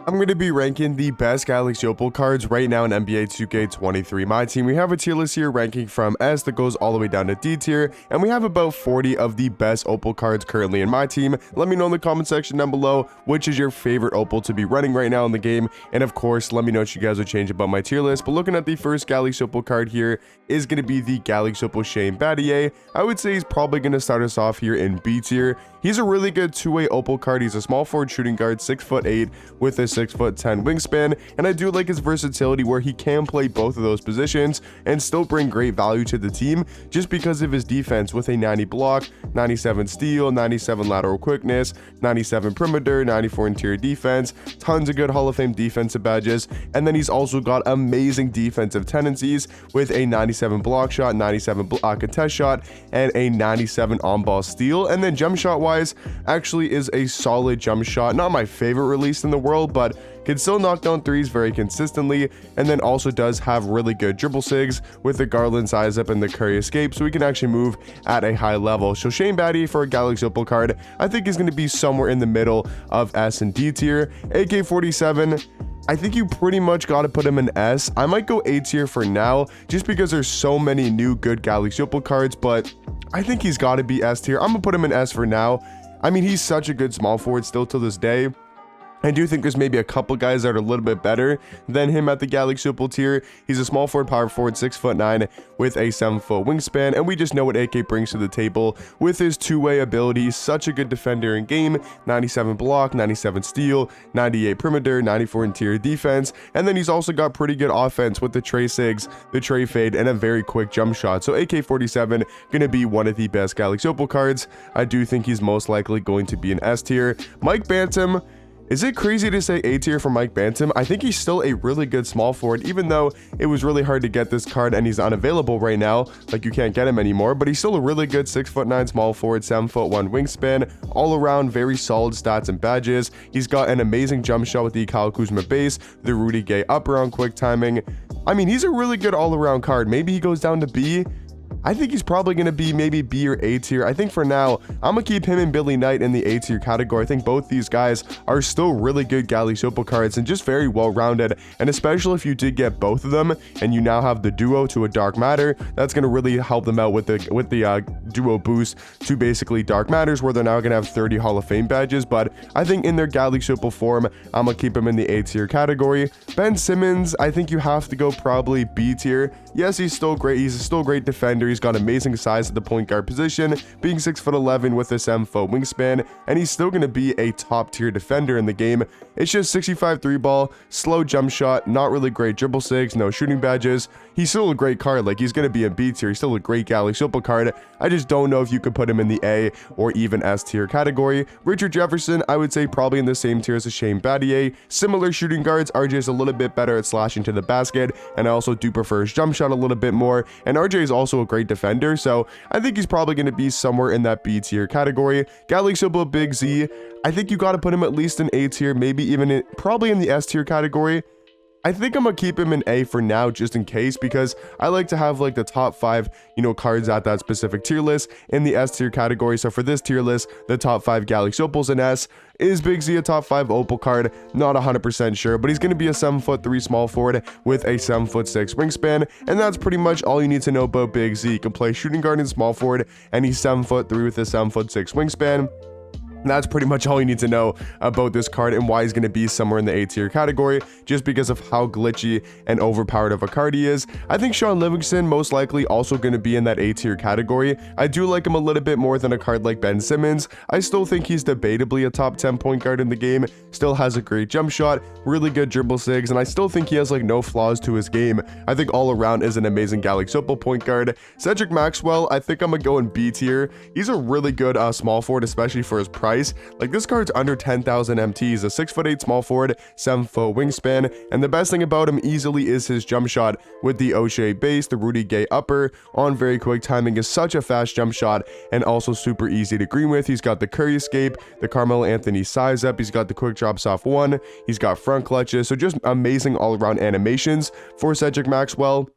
I'm going to be ranking the best Galaxy Opal cards right now in NBA 2K23 My Team. We have a tier list here ranking from S that goes all the way down to D tier, and we have about 40 of the best Opal cards currently in my team. Let me know in the comment section down below which is your favorite Opal to be running right now in the game, and of course let me know what you guys would change about my tier list. But looking at the first Galaxy Opal card here is going to be the Galaxy Opal Battier. I would say he's probably going to start us off here in B tier. He's a really good two-way Opal card. He's a small forward shooting guard, 6'8" with a 6'10" wingspan, and I do like his versatility where he can play both of those positions and still bring great value to the team just because of his defense with a 90 block, 97 steal, 97 lateral quickness, 97 perimeter, 94 interior defense, tons of good Hall of Fame defensive badges, and then he's also got amazing defensive tendencies with a 97 block shot, 97 contest shot, and a 97 on-ball steal. And then jump shot wise, actually is a solid jump shot. Not my favorite release in the world, but can still knock down threes very consistently, and then also does have really good dribble sigs with the Garland size up and the Curry escape, so he can actually move at a high level. So Battier for a Galaxy Opal card, I think is going to be somewhere in the middle of S and D tier. AK-47, I think you pretty much got to put him in S. I might go A tier for now, just because there's so many new good Galaxy Opal cards, but I think he's got to be S tier. I'm going to put him in S for now. I mean, he's such a good small forward still to this day. I do think there's maybe a couple guys that are a little bit better than him at the Galaxy Opal tier. He's a small forward, power forward, 6'9" with a 7-foot wingspan, and we just know what AK brings to the table with his two-way ability. Such a good defender in game, 97 block, 97 steal, 98 perimeter, 94 interior defense, and then he's also got pretty good offense with the Trey Sigs, the Trey fade, and a very quick jump shot. So AK-47 gonna be one of the best Galaxy Opal cards. I do think he's most likely going to be an S tier. Bantam. Is it crazy to say A tier for Bantam? I think he's still a really good small forward, even though it was really hard to get this card and he's unavailable right now, like you can't get him anymore, but he's still a really good 6'9" small forward, 7'1" wingspan, all around very solid stats and badges. He's got an amazing jump shot with the Kyle Kuzma base, the Rudy Gay up around quick timing. I mean, he's a really good all-around card. Maybe he goes down to B. I think he's probably going to be maybe B or A tier. I think for now, I'm going to keep him and Billy Knight in the A tier category. I think both these guys are still really good Galaxy Opal cards and just very well-rounded. And especially if you did get both of them and you now have the duo to a Dark Matter, that's going to really help them out with the duo boost to basically Dark Matters, where they're now going to have 30 Hall of Fame badges. But I think in their Galaxy Opal form, I'm going to keep him in the A tier category. Ben Simmons, I think you have to go probably B tier. Yes, he's still great. He's a still great defender. He's got amazing size at the point guard position, being 6'11" with a 7-foot wingspan, and he's still going to be a top tier defender in the game. It's just 65 3-ball, slow jump shot, not really great dribble sigs, no shooting badges. He's still a great card. Like, he's going to be in B tier. He's still a great Galaxy Opal card. I just don't know if you could put him in the A or even S tier category. Richard Jefferson, I would say probably in the same tier as a Battier. Similar shooting guards. RJ is a little bit better at slashing to the basket, and I also do prefer his jump shot a little bit more. And RJ is also a great defender, so I think he's probably going to be somewhere in that B tier category. Galaxy Opal Big Z, I think you got to put him at least in A tier, maybe even probably in the S tier category. I think I'm gonna keep him in A for now, just in case, because I like to have like the top 5, cards at that specific tier list in the S tier category. So for this tier list, the top 5 Galaxy Opals in S. Is Big Z a top 5 Opal card? Not 100% sure, but he's going to be a 7'3" small forward with a 7'6" wingspan, and that's pretty much all you need to know about Big Z. He can play shooting guard and small forward, and he's 7'3" with a 7'6" wingspan. That's pretty much all you need to know about this card and why he's going to be somewhere in the A tier category, just because of how glitchy and overpowered of a card he is. I think Sean Livingston most likely also going to be in that A tier category. I do like him a little bit more than a card like Ben Simmons. I still think he's debatably a top 10 point guard in the game, still has a great jump shot, really good dribble sigs, and I still think he has like no flaws to his game. I think all around is an amazing Galaxy Opal point guard. Cedric Maxwell, I think I'm going to go in B tier. He's a really good small forward, especially for his price. Like, this card's under 10,000 MT. He's a 6'8" small forward, 7-foot wingspan, and the best thing about him easily is his jump shot with the O'Shea base, the Rudy Gay upper on very quick timing. Is such a fast jump shot and also super easy to green with. He's got the Curry escape, the Carmelo Anthony size up, he's got the quick drops off 1, he's got front clutches, so just amazing all around animations for Cedric Maxwell.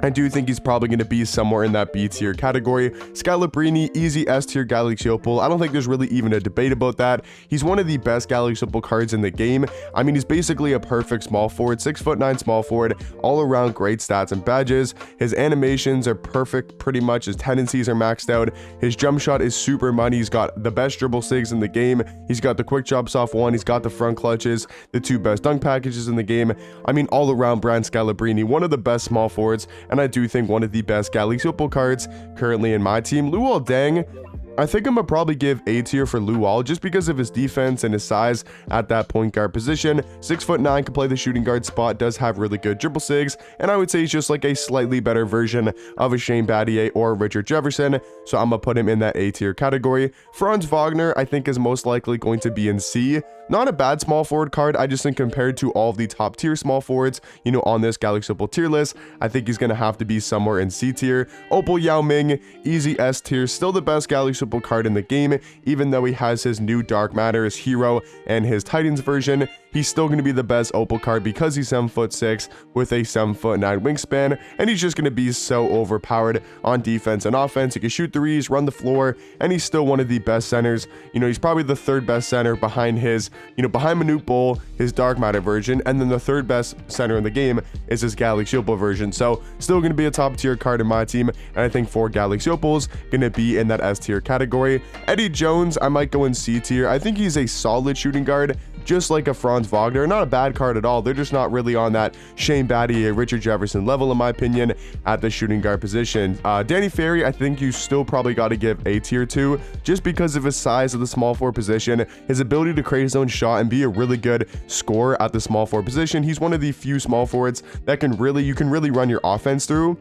I do think he's probably going to be somewhere in that B tier category. Scalabrine, easy S tier Galaxy Opal. I don't think there's really even a debate about that. He's one of the best Galaxy Opal cards in the game. I mean, he's basically a perfect small forward, 6'9" small forward, all around great stats and badges. His animations are perfect pretty much. His tendencies are maxed out. His jump shot is super money. He's got the best dribble sigs in the game. He's got the quick drops off one. He's got the front clutches, the 2 best dunk packages in the game. I mean, all around Brand Scalabrine, one of the best small forwards, and I do think one of the best Galaxy Opal cards currently in my team. Luol Deng, I think I'm gonna probably give A tier for Luol just because of his defense and his size at that point guard position. 6'9", can play the shooting guard spot, does have really good dribble sigs, and I would say he's just like a slightly better version of a Shane Battier or Richard Jefferson, so I'm gonna put him in that A tier category. Franz Wagner, I think, is most likely going to be in C. Not a bad small forward card. I just think compared to all of the top tier small forwards, you know, on this Galaxy Opal tier list, I think he's going to have to be somewhere in C tier. Opal Yao Ming, easy S tier, still the best Galaxy Opal card in the game, even though he has his new Dark Matter, his Hero, and his Titans version. He's still going to be the best Opal card because he's 7'6" with a 7'9" wingspan, and he's just going to be so overpowered on defense and offense. He can shoot threes, run the floor, and he's still one of the best centers. You know, he's probably the 3rd best center behind his, behind Manute Bol, his Dark Matter version, and then the 3rd best center in the game is his Galaxy Opal version. So still going to be a top tier card in my team, and I think 4 Galaxy Opals going to be in that S tier category. Eddie Jones, I might go in C tier. I think he's a solid shooting guard, just like a Franz Wagner. Not a bad card at all. They're just not really on that Shane Battier, Richard Jefferson level, in my opinion, at the shooting guard position. Danny Ferry, I think you still probably got to give A tier to, just because of his size of the small forward position, his ability to create his own shot and be a really good scorer at the small forward position. He's one of the few small forwards that you can really run your offense through,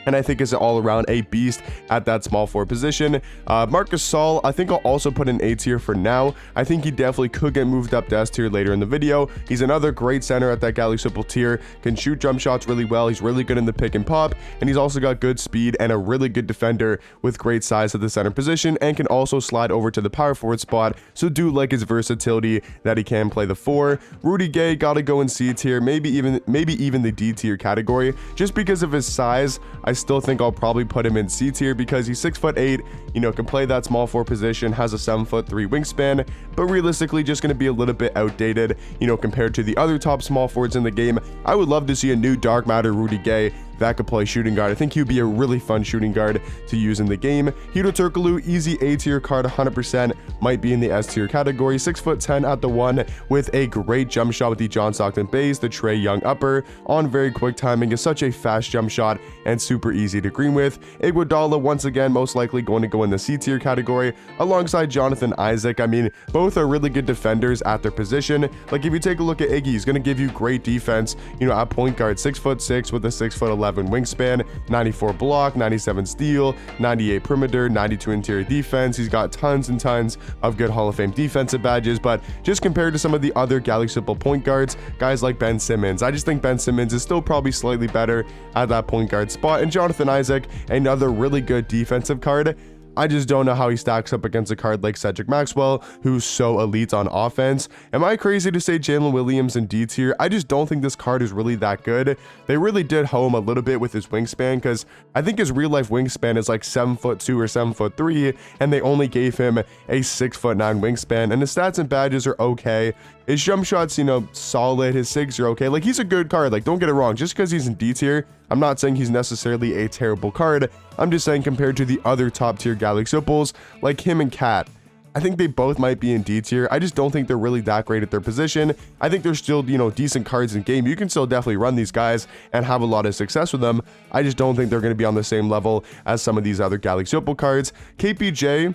and I think is all around a beast at that small forward position. Marcus Saul, I think I'll also put in A tier for now. I think he definitely could get moved up to S tier later in the video. He's another great center at that Galaxy Opal tier, can shoot jump shots really well. He's really good in the pick and pop, and he's also got good speed and a really good defender with great size at the center position, and can also slide over to the power forward spot. So do like his versatility that he can play the 4. Rudy Gay, gotta go in C tier, maybe even the D tier category, just because of his size. I still think I'll probably put him in C tier because he's 6'8", can play that small forward position, has a 7'3" wingspan, but realistically just going to be a little bit outdated, compared to the other top small forwards in the game. I would love to see a new Dark Matter Rudy Gay that could play shooting guard. I think he'd be a really fun shooting guard to use in the game. Hito Turkoglu, easy A tier card, 100%, might be in the S tier category. 6'10" at the 1 with a great jump shot with the John Stockton base, the Trae Young upper, on very quick timing, is such a fast jump shot and super easy to green with. Iguodala, once again, most likely going to go in the C tier category alongside Jonathan Isaac. I mean, both are really good defenders at their position. Like if you take a look at Iggy, he's going to give you great defense, at point guard, 6'6" with a 6'11" wingspan, 94 block, 97 steal, 98 perimeter, 92 interior defense. He's got tons and tons of good Hall of Fame defensive badges, but just compared to some of the other Galaxy Opal point guards, guys like Ben Simmons, I just think Ben Simmons is still probably slightly better at that point guard spot. And Jonathan Isaac, another really good defensive card. I just don't know how he stacks up against a card like Cedric Maxwell, who's so elite on offense. Am I crazy to say Jalen Williams in D tier? I just don't think this card is really that good. They really did hoe him a little bit with his wingspan, because I think his real life wingspan is like 7'2" or 7'3", and they only gave him a 6'9" wingspan, and his stats and badges are okay. His jump shots, solid. His sigs are okay. Like, he's a good card. Like, don't get it wrong. Just because he's in D tier, I'm not saying he's necessarily a terrible card. I'm just saying compared to the other top tier Galaxy Opals, like him and Cat, I think they both might be in D tier. I just don't think they're really that great at their position. I think they're still, decent cards in game. You can still definitely run these guys and have a lot of success with them. I just don't think they're going to be on the same level as some of these other Galaxy Opal cards. KPJ,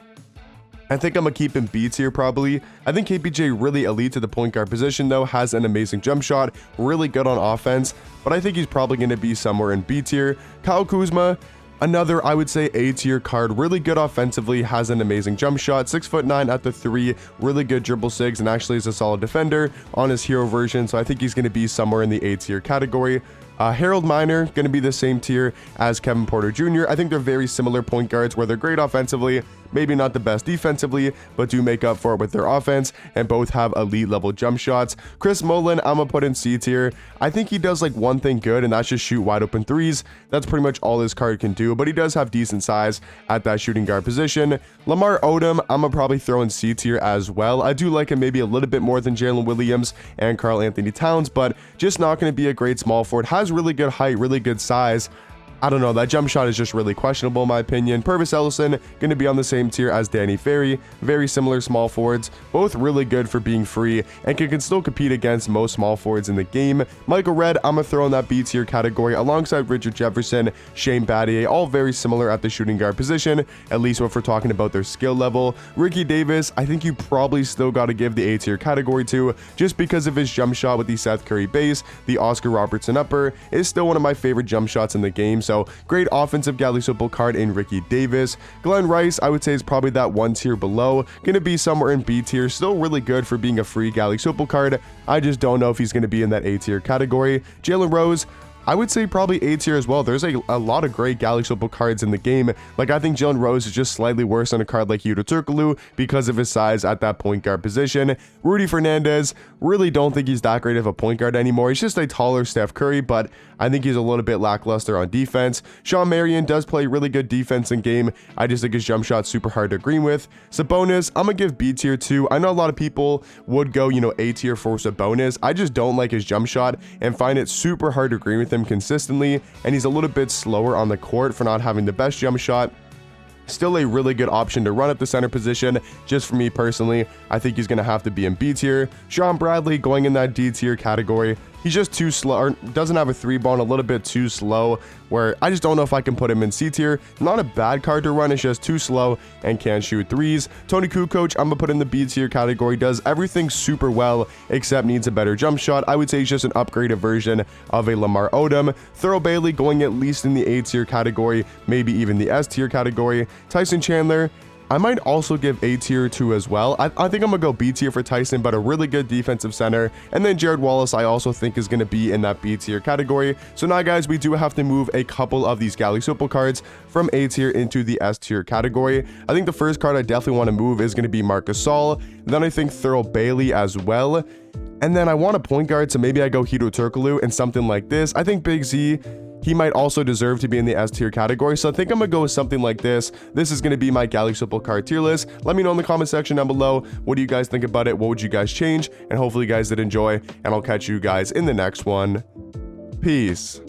I think I'm going to keep him B tier probably. I think KPJ really elite to the point guard position though, has an amazing jump shot, really good on offense, but I think he's probably going to be somewhere in B tier. Kyle Kuzma, another, I would say, A tier card, really good offensively, has an amazing jump shot, 6'9" at the 3, really good dribble sigs, and actually is a solid defender on his hero version, so I think he's going to be somewhere in the A tier category. Harold Miner, going to be the same tier as Kevin Porter Jr. I think they're very similar point guards where they're great offensively, maybe not the best defensively, but do make up for it with their offense, and both have elite level jump shots. Chris Mullin, I'm gonna put in C tier. I think he does like one thing good, and that's just shoot wide open threes. That's pretty much all this card can do, but he does have decent size at that shooting guard position. Lamar Odom, I'm gonna probably throw in C tier as well. I do like him maybe a little bit more than Jalen Williams and Karl Anthony Towns, but just not going to be a great small forward. Has really good height, really good size. I don't know, that jump shot is just really questionable in my opinion. Purvis Ellison, going to be on the same tier as Danny Ferry. Very similar small forwards, both really good for being free and can still compete against most small forwards in the game. Michael Redd, I'm going to throw in that B tier category alongside Richard Jefferson, Shane Battier, all very similar at the shooting guard position, at least if we're talking about their skill level. Ricky Davis, I think you probably still got to give the A tier category to, just because of his jump shot with the Seth Curry base. The Oscar Robertson upper is still one of my favorite jump shots in the game, so great offensive Galaxy Opal card in Ricky Davis. Glenn Rice, I would say, is probably that one tier below. Going to be somewhere in B tier. Still really good for being a free Galaxy Opal card. I just don't know if he's going to be in that A tier category. Jalen Rose, I would say probably A tier as well. There's a lot of great Galaxy Opal cards in the game. Like, I think Jalen Rose is just slightly worse on a card like Yuta Turkoglu because of his size at that point guard position. Rudy Fernandez, really don't think he's that great of a point guard anymore. He's just a taller Steph Curry, but I think he's a little bit lackluster on defense. Sean Marion does play really good defense in game. I just think his jump shot's super hard to agree with. Sabonis, I'm gonna give B tier too. I know a lot of people would go, A tier for Sabonis. I just don't like his jump shot and find it super hard to agree with him consistently, and he's a little bit slower on the court for not having the best jump shot. Still a really good option to run at the center position. Just for me personally, I think he's going to have to be in B tier. Sean Bradley going in that D tier category. He's just too slow, or doesn't have a three ball, and a little bit too slow, where I just don't know if I can put him in C tier. Not a bad card to run, it's just too slow and can't shoot threes. Tony Kukoc, I'm gonna put in the B tier category. Does everything super well except needs a better jump shot. I would say he's just an upgraded version of a Lamar Odom. Thurl Bailey going at least in the A tier category, maybe even the S tier category. Tyson Chandler, I might also give A tier to as well. I think I'm gonna go B tier for Tyson, but a really good defensive center. And then Jared Wallace, I also think is gonna be in that B tier category. So now, guys, we do have to move a couple of these Galaxy Opal cards from A tier into the S tier category. I think the first card I definitely want to move is gonna be Marc Gasol. Then I think Thurl Bailey as well. And then I want a point guard, so maybe I go Hedo Turkoglu and something like this. I think Big Z, he might also deserve to be in the S tier category, so I think I'm gonna go with something like this. This is gonna be my Galaxy Opal card tier list. Let me know in the comment section down below, what do you guys think about it? What would you guys change? And hopefully you guys did enjoy, and I'll catch you guys in the next one. Peace.